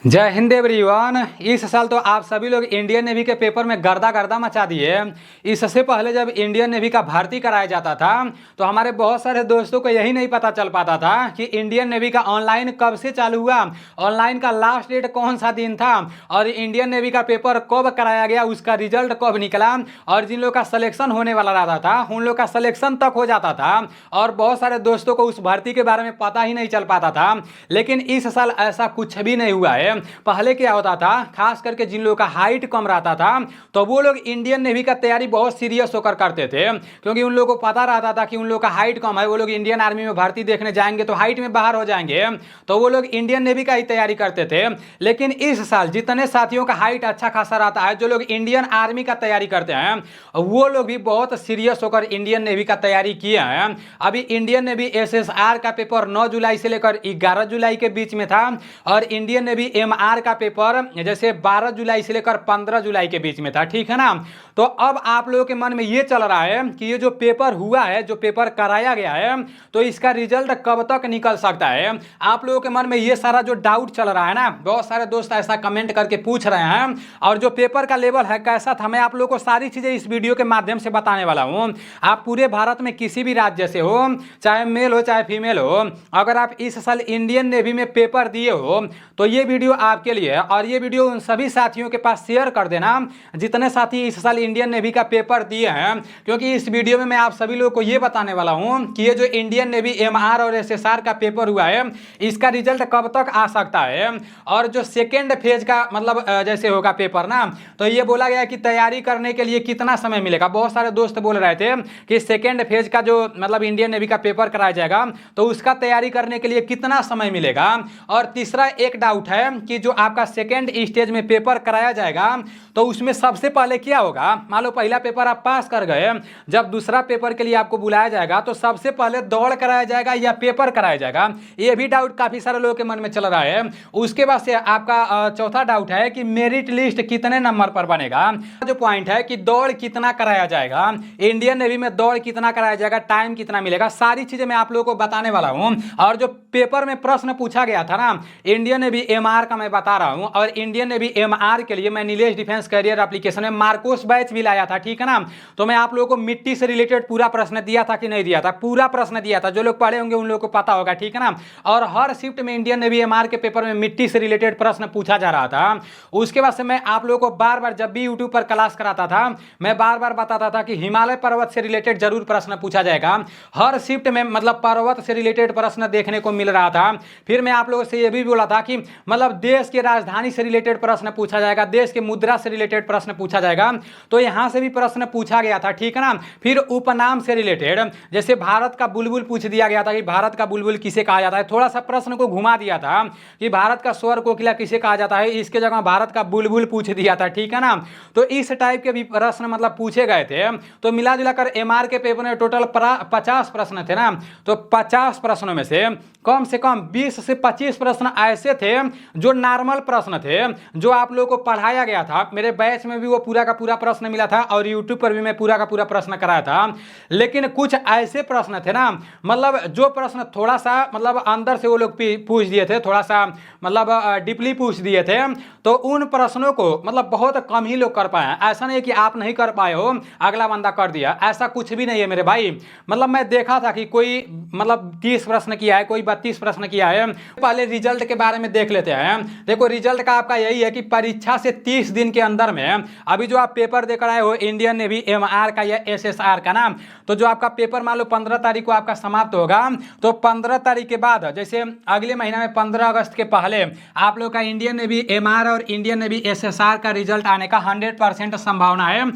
जय हिंद एवरीवन। इस साल तो आप सभी लोग इंडियन नेवी के पेपर में गर्दा गर्दा मचा दिए। इससे पहले जब इंडियन नेवी का भर्ती कराया जाता था तो हमारे बहुत सारे दोस्तों को यही नहीं पता चल पाता था कि इंडियन नेवी का ऑनलाइन कब से चालू हुआ, ऑनलाइन का लास्ट डेट कौन सा दिन था और इंडियन नेवी का पेपर कब कराया गया, उसका रिजल्ट कब निकला और जिन लोग का सिलेक्शन होने वाला रहता था उन लोग का सिलेक्शन तक हो जाता था और बहुत सारे दोस्तों को उस भर्ती के बारे में पता ही नहीं चल पाता था। लेकिन इस साल ऐसा कुछ भी नहीं हुआ है। पहले क्या होता था, खास करके जिन लोगों का हाइट कम रहता था तो वो लोग इंडियन नेवी का तैयारी बहुत सीरियस होकर करते थे, क्योंकि उन लोगों को पता रहता था कि उन लोगों का हाइट कम है, वो लोग इंडियन आर्मी में भर्ती देखने जाएंगे तो हाइट में बाहर हो जाएंगे, तो वो लोग इंडियन नेवी का ही तैयारी करते थे। लेकिन इस साल जितने साथियों का हाइट अच्छा खासा रहता है, जो लोग इंडियन आर्मी का तैयारी करते हैं वो लोग भी बहुत सीरियस होकर इंडियन नेवी का तैयारी किए हैं। अभी इंडियन नेवी एसएसआर का पेपर 9 जुलाई से लेकर 11 जुलाई के बीच में था और इंडियन नेवी एमआर का पेपर जैसे 12 जुलाई से लेकर 15 जुलाई के बीच में था, ठीक है ना। तो अब आप लोगों के मन में ये चल रहा है कि ये जो पेपर हुआ है, जो पेपर कराया गया है, तो इसका रिजल्ट कब तक निकल सकता है। आप लोगों के मन में ये सारा जो डाउट चल रहा है ना, बहुत सारे दोस्त ऐसा कमेंट करके पूछ रहे हैं। और जो पेपर का लेवल है कैसा था, मैं आप लोगों को सारी चीजें इस वीडियो के माध्यम से बताने वाला हूं। आप पूरे भारत में किसी भी राज्य से हो, चाहे मेल हो चाहे फीमेल हो, अगर आप इस साल इंडियन नेवी में पेपर दिए हो तो ये वीडियो आपके लिए है। और ये वीडियो उन सभी साथियों के पास शेयर कर देना जितने साथी इस साल इंडियन नेवी का पेपर दिए हैं, क्योंकि इस वीडियो में मैं आप सभी लोगों को ये बताने वाला हूं कि ये जो इंडियन नेवी एमआर और एसएसआर का पेपर हुआ है इसका रिजल्ट कब तक आ सकता है। और जो सेकेंड फेज का मतलब जैसे होगा पेपर ना, तो ये बोला गया कि तैयारी करने के लिए कितना समय मिलेगा। बहुत सारे दोस्त बोल रहे थे कि सेकेंड फेज का जो मतलब इंडियन नेवी का पेपर कराया जाएगा तो उसका तैयारी करने के लिए कितना समय मिलेगा। और तीसरा एक डाउट है कि जो आपका सेकेंड स्टेज में पेपर कराया जाएगा तो उसमें सबसे पहले क्या होगा। मान लो पहला पेपर आप पास कर गए, जब दूसरा पेपर के लिए आपको बुलाया जाएगा तो सबसे पहले दौड़ कराया जाएगा या पेपर कराया जाएगा, ये भी डाउट काफी सारे लोगों के मन में चल रहा है। उसके बाद से आपका चौथा डाउट है कि मेरिट लिस्ट कितने नंबर पर बनेगा। जो पॉइंट है कि दौड़ कितना कराया जाएगा, इंडियन नेवी में दौड़ कितना कराया जाएगा, टाइम कितना मिलेगा, सारी चीजें मैं आप लोगों को बताने वाला हूं। और जो पेपर में प्रश्न पूछा गया था ना इंडियन नेवी एमआर का, मैं बता रहा हूं। और इंडियन नेवी एमआर के लिए मैं नीलेश डिफेंस करियर एप्लीकेशन में मार्कोस बैच भी लाया था, ठीक है ना। तो मैं आप लोगों को मिट्टी से रिलेटेड पूरा प्रश्न दिया था कि नहीं दिया था, पूरा प्रश्न दिया था। जो लोग पढ़े होंगे उन लोगों को पता होगा, ठीक है ना। और हर शिफ्ट में इंडियन नेवी एमआर के पेपर में मिट्टी से रिलेटेड प्रश्न पूछा जा रहा था। उसके बाद से मैं आप लोगों को बार बार जब भी यूट्यूब पर क्लास कराता था मैं बार बार बताता था कि हिमालय पर्वत से रिलेटेड जरूर प्रश्न पूछा जाएगा। हर शिफ्ट में मतलब पर्वत से रिलेटेड प्रश्न देखने को मिल रहा था। फिर मैं आप लोगों से यह भी बोला था कि मतलब देश की राजधानी से रिलेटेड प्रश्न पूछा जाएगा, देश के मुद्रा से रिलेटेड प्रश्न पूछा जाएगा, तो यहां से भी प्रश्न पूछा गया था, ठीक है ना। फिर उपनाम से रिलेटेड जैसे भारत का बुलबुल पूछ दिया गया था कि भारत का बुलबुल किसे कहा जाता है, थोड़ा सा प्रश्न को घुमा दिया था कि भारत का स्वर कोकिला किसे कहा जाता है, इसके जगह भारत का बुलबुल पूछ दिया था, ठीक है ना। तो इस टाइप के भी प्रश्न मतलब पूछे गए थे। तो मिला जुलाकर एमआर के पेपर में टोटल 50 प्रश्न थे ना, तो 50 प्रश्नों में से कम 20 से 25 प्रश्न ऐसे थे जो नॉर्मल प्रश्न थे, जो आप लोगों को पढ़ाया गया था। मेरे बैच में भी वो पूरा का पूरा प्रश्न मिला था और यूट्यूब पर भी मैं पूरा का पूरा प्रश्न कराया था। लेकिन कुछ ऐसे प्रश्न थे ना, मतलब जो प्रश्न थोड़ा सा मतलब अंदर से वो लोग पूछ दिए थे, थोड़ा सा मतलब डीपली पूछ दिए थे, तो उन प्रश्नों को मतलब बहुत कम ही लोग कर पाए। ऐसा नहीं कि आप नहीं कर पाए हो अगला बंदा कर दिया, ऐसा कुछ भी नहीं है मेरे भाई। मतलब मैं देखा था कि कोई मतलब 30 प्रश्न किया है, कोई 32 प्रश्न किया है। पहले रिजल्ट के बारे में देख लेते हैं। देखो रिजल्ट का आपका यही है कि परीक्षा से 30 दिन के अंदर में अभी जो आप पेपर देकर आए हो इंडियन नेवी एमआर का या एसएसआर का नाम, तो जो आपका पेपर मान लो 15 तारीख को आपका समाप्त होगा, तो 15 तारीख के बाद जैसे अगले महीना में 15 अगस्त के पहले आप लोग का इंडियन नेवी एमआर और इंडियन नेवी एसएसआर का रिजल्ट आने का 100% संभावना है।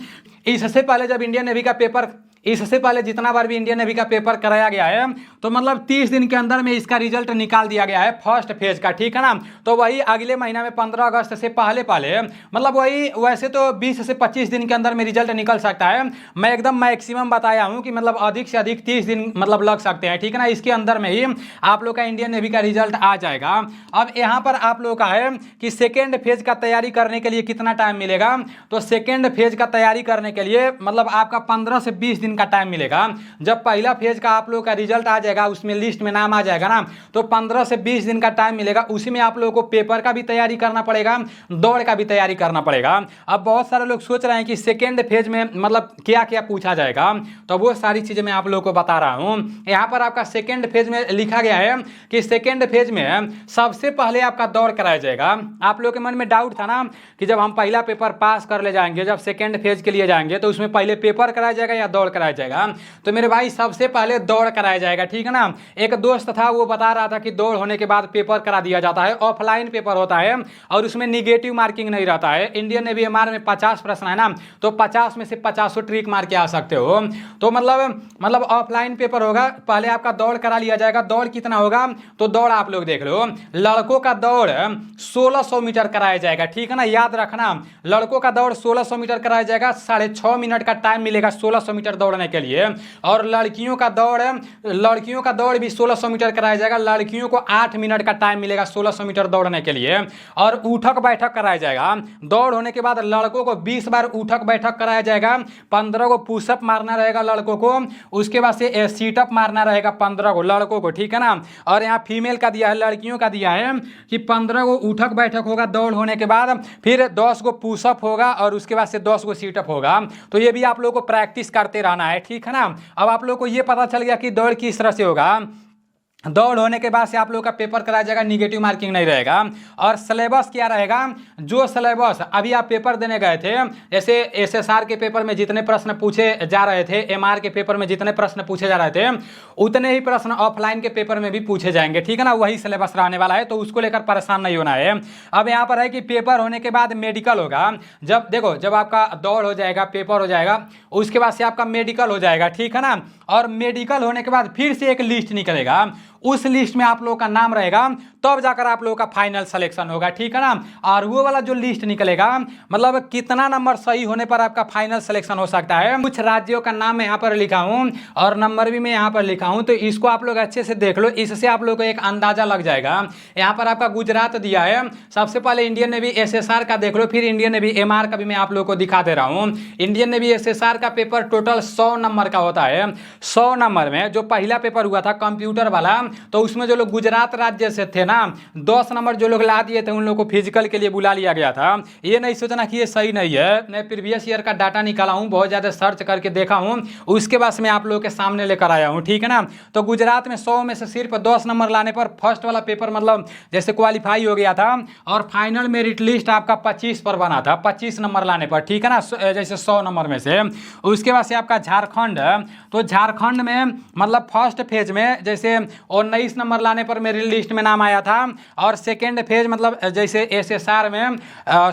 इससे पहले जब इंडियन नेवी का पेपर इससे पहले जितना बार भी इंडियन नेवी का पेपर कराया गया है तो मतलब 30 दिन के अंदर में इसका रिजल्ट निकाल दिया गया है फर्स्ट फेज का, ठीक है ना। तो वही अगले महीना में 15 अगस्त से पहले मतलब वही वैसे तो 20 से 25 दिन के अंदर में रिजल्ट निकल सकता है। मैं एकदम मैक्सिमम बताया हूं कि मतलब अधिक से अधिक 30 दिन मतलब लग सकते हैं, ठीक है ना। इसके अंदर में ही आप लोग का इंडियन नेवी का रिजल्ट आ जाएगा। अब यहाँ पर आप लोग का है कि सेकेंड फेज का तैयारी करने के लिए कितना टाइम मिलेगा। तो सेकेंड फेज का तैयारी करने के लिए मतलब आपका 15 से 20 दिन का टाइम मिलेगा। जब पहला फेज का आप लोग का रिजल्ट आ जाएगा, उसमें लिस्ट में नाम आ जाएगा ना, तो 15 से 20 दिन का टाइम मिलेगा। उसी में आप लोगों को पेपर का भी तैयारी करना पड़ेगा, दौड़ का भी तैयारी करना पड़ेगा। अब बहुत सारे लोग सोच रहे हैं कि सेकेंड फेज में मतलब क्या क्या पूछा जाएगा, तो वो सारी चीजें मैं आप लोगों को बता रहा हूं। यहां पर आपका सेकेंड फेज में लिखा गया है कि सेकेंड फेज में सबसे पहले आपका दौड़ कराया जाएगा। आप लोगों के मन में डाउट था ना कि जब हम पहला पेपर पास कर ले जाएंगे, जब सेकेंड फेज के लिए जाएंगे तो उसमें पहले पेपर कराया जाएगा या दौड़ कराया जाएगा। तो मेरे भाई सबसे पहले दौड़ कराया जाएगा, ठीक है ना। एक दोस्त था वो बता रहा था कि दौड़ होने के बाद पेपर करा दिया जाता है, ऑफलाइन पेपर होता है और उसमें निगेटिव मार्किंग नहीं रहता है। इंडियन नेवी एमआर में 50 प्रश्न है ना, तो 50 में से 50 ट्रिक मार के आ सकते हो। तो मतलब ऑफलाइन पेपर होगा, पहले आपका दौड़ करा लिया जाएगा। दौड़ कितना होगा, तो दौड़ आप लोग देख लो, लड़कों का दौड़ 1600 मीटर कराया जाएगा, ठीक है ना। याद रखना, लड़कों का दौड़ 1600 मीटर कराया जाएगा, 6.5 मिनट का टाइम मिलेगा 1600 मीटर दौड़ने के लिए। और लड़कियों का दौड़ भी 1600 मीटर कराया जाएगा, लड़कियों को 8 मिनट का टाइम मिलेगा 1600 मीटर दौड़ने के लिए। और उठक बैठक कराया जाएगा। दौड़ होने के बाद लड़कों को 20 बार उठक बैठक कराया जाएगा, 15 को पुशअप मारना रहेगा लड़कों को, उसके बाद से सीटअप मारना रहेगा 15 को लड़कों को, ठीक है ना। और यहाँ फीमेल का दिया है, लड़कियों का दिया है कि 15 को उठक बैठक होगा दौड़ होने के बाद, फिर 10 को पुशअप होगा और उसके बाद से 10 को सीटअप होगा। तो ये भी आप लोगों को प्रैक्टिस करते रहना है, ठीक है ना। अब आप लोगों को ये पता चल गया कि दौड़ किस तरह से होगा। दौड़ होने के बाद से आप लोग का पेपर कराया जाएगा, निगेटिव मार्किंग नहीं रहेगा। और सिलेबस क्या रहेगा, जो सिलेबस अभी आप पेपर देने गए थे, जैसे एसएसआर के पेपर में जितने प्रश्न पूछे जा रहे थे, एमआर के पेपर में जितने प्रश्न पूछे जा रहे थे, उतने ही प्रश्न ऑफलाइन के पेपर में भी पूछे जाएंगे, ठीक है ना। वही सिलेबस रहने वाला है, तो उसको लेकर परेशान नहीं होना है। अब यहाँ पर है कि पेपर होने के बाद मेडिकल होगा। जब देखो, जब आपका दौड़ हो जाएगा, पेपर हो जाएगा, उसके बाद से आपका मेडिकल हो जाएगा, ठीक है ना। और मेडिकल होने के बाद फिर से एक लिस्ट निकलेगा, उस लिस्ट में आप लोगों का नाम रहेगा, तब जाकर आप लोगों का फाइनल सिलेक्शन होगा, ठीक है ना। और वो वाला जो लिस्ट निकलेगा, मतलब कितना नंबर सही होने पर आपका फाइनल सिलेक्शन हो सकता है। कुछ राज्यों का नाम मैं यहाँ पर लिखा हूँ और नंबर भी मैं यहाँ पर लिखा हूँ, तो इसको आप लोग अच्छे से देख लो, इससे आप लोग को एक अंदाजा लग जाएगा। यहाँ पर आपका गुजरात दिया है। सबसे पहले इंडियन नेवी एसएसआर का देख लो, फिर इंडियन नेवी एमआर का भी मैं आप लोग को दिखा दे रहा हूँ। इंडियन नेवी एसएसआर का पेपर टोटल 100 नंबर का होता है। 100 नंबर में जो पहला पेपर हुआ था कंप्यूटर वाला, तो उसमें जो लोग गुजरात राज्य से थे ना, 10 नंबर जो लोग ला दिए थे, उन लोगों को फिजिकल के लिए बुला लिया गया था। ये नहीं सोचना कि ये सही नहीं है, मैं प्रीवियस ईयर का डाटा निकाला हूँ, बहुत ज़्यादा सर्च करके देखा हूँ, उसके बाद मैं आप लोगों के सामने लेकर आया हूँ, ठीक है ना। तो गुजरात में 100 में से सिर्फ 10 नंबर लाने पर फर्स्ट वाला पेपर मतलब जैसे क्वालिफाई हो गया था, और फाइनल मेरिट लिस्ट आपका 25 पर बना था, 25 नंबर लाने पर, ठीक है ना, जैसे 100 नंबर में से। उसके बाद से आपका झारखंड, तो झारखंड में मतलब फर्स्ट फेज में जैसे 19 नंबर लाने पर मेरी लिस्ट में नाम आया था। और सेकेंड फेज मतलब जैसे एसएसआर में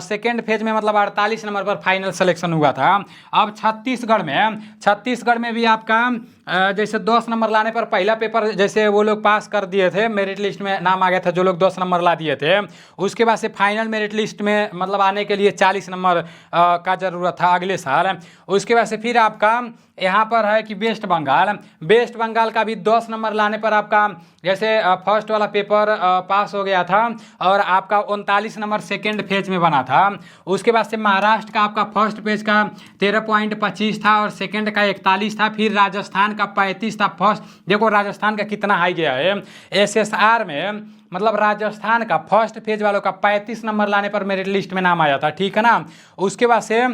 सेकेंड फेज में मतलब 48 नंबर पर फाइनल सिलेक्शन हुआ था। अब छत्तीसगढ़ में भी आपका जैसे 10 नंबर लाने पर पहला पेपर जैसे वो लोग पास कर दिए थे, मेरिट लिस्ट में नाम आ गया था जो लोग 10 नंबर ला दिए थे। उसके बाद से फाइनल मेरिट लिस्ट में मतलब आने के लिए 40 नंबर का ज़रूरत था अगले साल। उसके बाद से फिर आपका यहाँ पर है कि वेस्ट बंगाल का भी 10 नंबर लाने पर आपका जैसे फर्स्ट वाला पेपर पास हो गया था, और आपका 39 नंबर सेकेंड फेज में बना था। उसके बाद से महाराष्ट्र का आपका फर्स्ट पेज का 13.25 था और सेकेंड का 41 था। फिर राजस्थान का 35 था फर्स्ट, देखो राजस्थान का कितना हाई गया है। एसएसआर में मतलब राजस्थान का फर्स्ट फेज वालों का 35 नंबर लाने पर मेरिट लिस्ट में नाम आया था, ठीक है ना। उसके बाद से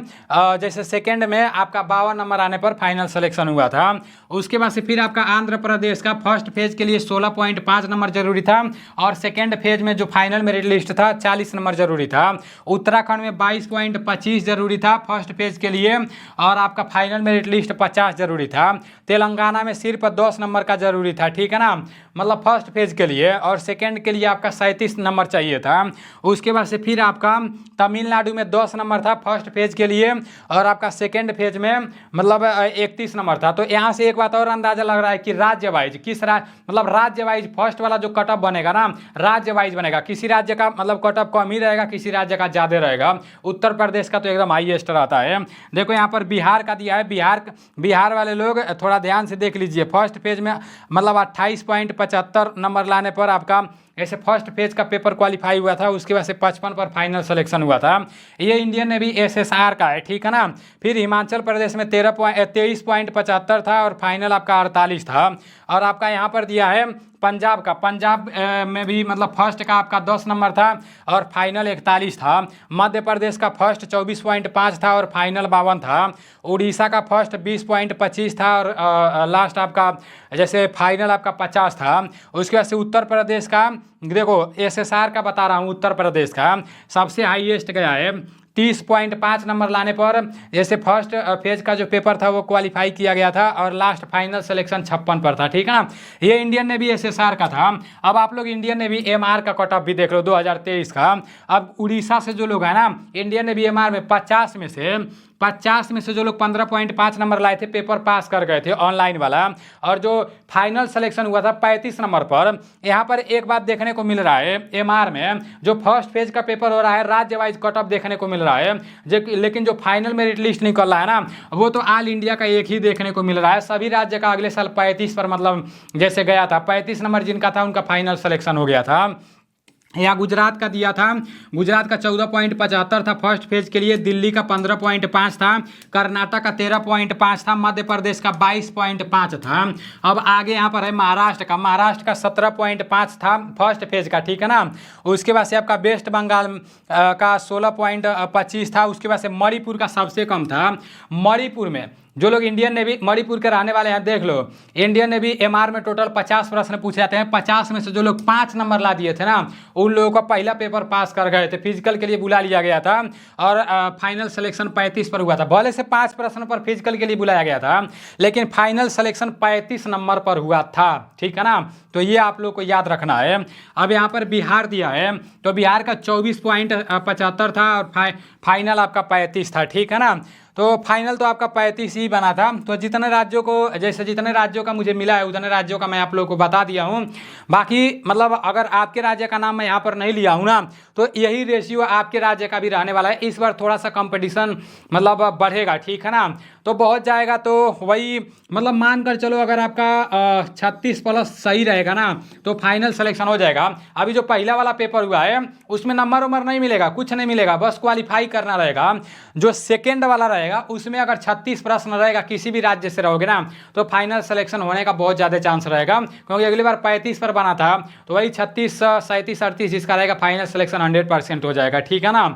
जैसे सेकंड में आपका 52 नंबर आने पर फाइनल सिलेक्शन हुआ था। उसके बाद से फिर आपका आंध्र प्रदेश का फर्स्ट फेज के लिए 16.5 नंबर जरूरी था, और सेकंड फेज में जो फाइनल मेरिट लिस्ट था 40 नंबर जरूरी था। उत्तराखंड में 22.25 जरूरी था फर्स्ट फेज के लिए, और आपका फाइनल मेरिट लिस्ट 50 जरूरी था। तेलंगाना में सिर्फ 10 नंबर का जरूरी था, ठीक है ना, मतलब फर्स्ट फेज के लिए, और सेकंड के लिए आपका 37 नंबर चाहिए था। उसके बाद से फिर आपका तमिलनाडु में 10 नंबर था फर्स्ट फेज के लिए, और आपका सेकंड फेज में मतलब 31 नंबर था। तो यहाँ से एक बात और अंदाजा लग रहा है कि राज्य वाइज मतलब राज्य वाइज फर्स्ट वाला जो कटअप बनेगा ना, राज्य वाइज बनेगा। किसी राज्य का मतलब कटअप कम ही रहेगा, किसी राज्य का ज़्यादा रहेगा। उत्तर प्रदेश का तो एकदम हाईएस्ट रहता है। देखो यहाँ पर बिहार का दिया है, बिहार वाले लोग थोड़ा ध्यान से देख लीजिए। फर्स्ट फेज में मतलब 28.75 नंबर लाने पर आपका ऐसे फर्स्ट फेज का पेपर क्वालिफाई हुआ था, उसके बाद से 55 पर फाइनल सिलेक्शन हुआ था। ये इंडियन नेवी SSR का है, ठीक है ना। फिर हिमाचल प्रदेश में 23.75 था और फाइनल आपका 48 था। और आपका यहाँ पर दिया है पंजाब का, पंजाब में भी मतलब फर्स्ट का आपका 10 नंबर था और फाइनल 41 था। मध्य प्रदेश का फर्स्ट 24.5 था और फाइनल 52 था। उड़ीसा का फर्स्ट 20.25 था और लास्ट आपका जैसे फाइनल आपका 50 था। उसके बाद से उत्तर प्रदेश का देखो SSR का बता रहा हूँ, उत्तर प्रदेश का सबसे हाईएस्ट गया है 30.5 नंबर लाने पर जैसे फर्स्ट फेज का जो पेपर था वो क्वालिफाई किया गया था और लास्ट फाइनल सिलेक्शन 56 पर था, ठीक है ना। ये इंडियन नेवी SSR का था। अब आप लोग इंडियन नेवी MR का कट ऑफ भी देख लो 2023 का। अब उड़ीसा से जो लोग हैं ना इंडियन नेवी MR में 50 में से जो लोग 15.5 नंबर लाए थे पेपर पास कर गए थे ऑनलाइन वाला, और जो फाइनल सिलेक्शन हुआ था 35 नंबर पर। यहाँ पर एक बात देखने को मिल रहा है MR में जो फर्स्ट फेज का पेपर हो रहा है राज्य वाइज कट ऑफ देखने को मिल रहा है, लेकिन जो फाइनल मेरिट लिस्ट निकल रहा है ना वो तो ऑल इंडिया का एक ही देखने को मिल रहा है। सभी राज्य का अगले साल 35 पर मतलब जैसे गया था 35 नंबर जिनका था उनका फाइनल सिलेक्शन हो गया था। यहाँ गुजरात का दिया था, गुजरात का 14.75 था फर्स्ट फेज के लिए, दिल्ली का 15.5 था, कर्नाटक का 13.5 था, मध्य प्रदेश का 22.5 था। अब आगे यहाँ पर है महाराष्ट्र का 17.5 था फर्स्ट फेज का, ठीक है ना। उसके बाद से आपका वेस्ट बंगाल का 16.25 था। उसके बाद से मणिपुर का सबसे कम था। मणिपुर में जो लोग इंडियन नेवी मणिपुर के रहने वाले हैं देख लो, इंडियन नेवी MR में टोटल 50 प्रश्न पूछे जाते हैं। 50 में से जो लोग 5 नंबर ला दिए थे ना उन लोगों का पहला पेपर पास कर गए थे, फिजिकल के लिए बुला लिया गया था और फाइनल सिलेक्शन 35 पर हुआ था। भले से 5 प्रश्न पर फिजिकल के लिए बुलाया गया था लेकिन फाइनल सिलेक्शन 35 नंबर पर हुआ था, ठीक है ना। तो ये आप लोग को याद रखना है। अब यहाँ पर बिहार दिया है तो बिहार का 24.75 था और फाइनल आपका 35 था, ठीक है ना। तो फाइनल तो आपका 35 ही बना था। तो जितने राज्यों का मुझे मिला है उतने राज्यों का मैं आप लोगों को बता दिया हूँ। बाकी मतलब अगर आपके राज्य का नाम मैं यहाँ पर नहीं लिया हूँ ना तो यही रेशियो आपके राज्य का भी रहने वाला है। इस बार थोड़ा सा कंपटीशन मतलब बढ़ेगा, ठीक है ना। तो बहुत जाएगा तो वही मतलब मान कर चलो अगर आपका 36 प्लस सही रहेगा ना तो फाइनल सिलेक्शन हो जाएगा। अभी जो पहला वाला पेपर हुआ है उसमें नंबर नहीं मिलेगा, कुछ नहीं मिलेगा, बस क्वालिफाई करना रहेगा। जो सेकेंड वाला रहेगा उसमें अगर 36 प्रश्न रहेगा किसी भी राज्य से रहोगे ना तो फाइनल सिलेक्शन होने का बहुत ज़्यादा चांस रहेगा, क्योंकि अगली बार 35 पर बना था तो वही 36, 37, 38 जिसका रहेगा फाइनल सिलेक्शन 100% हो जाएगा, ठीक है ना।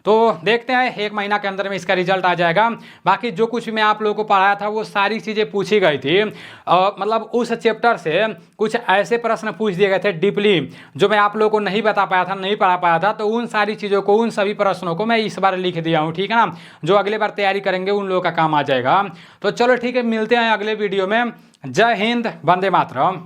तो देखते हैं 1 महीना के अंदर में इसका रिजल्ट आ जाएगा। बाकी जो कुछ मैं आप लोगों को पढ़ाया था वो सारी चीज़ें पूछी गई थी, मतलब उस चैप्टर से कुछ ऐसे प्रश्न पूछ दिए गए थे डीपली जो मैं आप लोगों को नहीं बता पाया था, नहीं पढ़ा पाया था। तो उन सारी चीज़ों को, उन सभी प्रश्नों को मैं इस बार लिख दिया हूँ, ठीक है ना। जो अगले बार तैयारी करेंगे उन लोगों का काम आ जाएगा। तो चलो ठीक है, मिलते हैं अगले वीडियो में। जय हिंद, वंदे मातरम।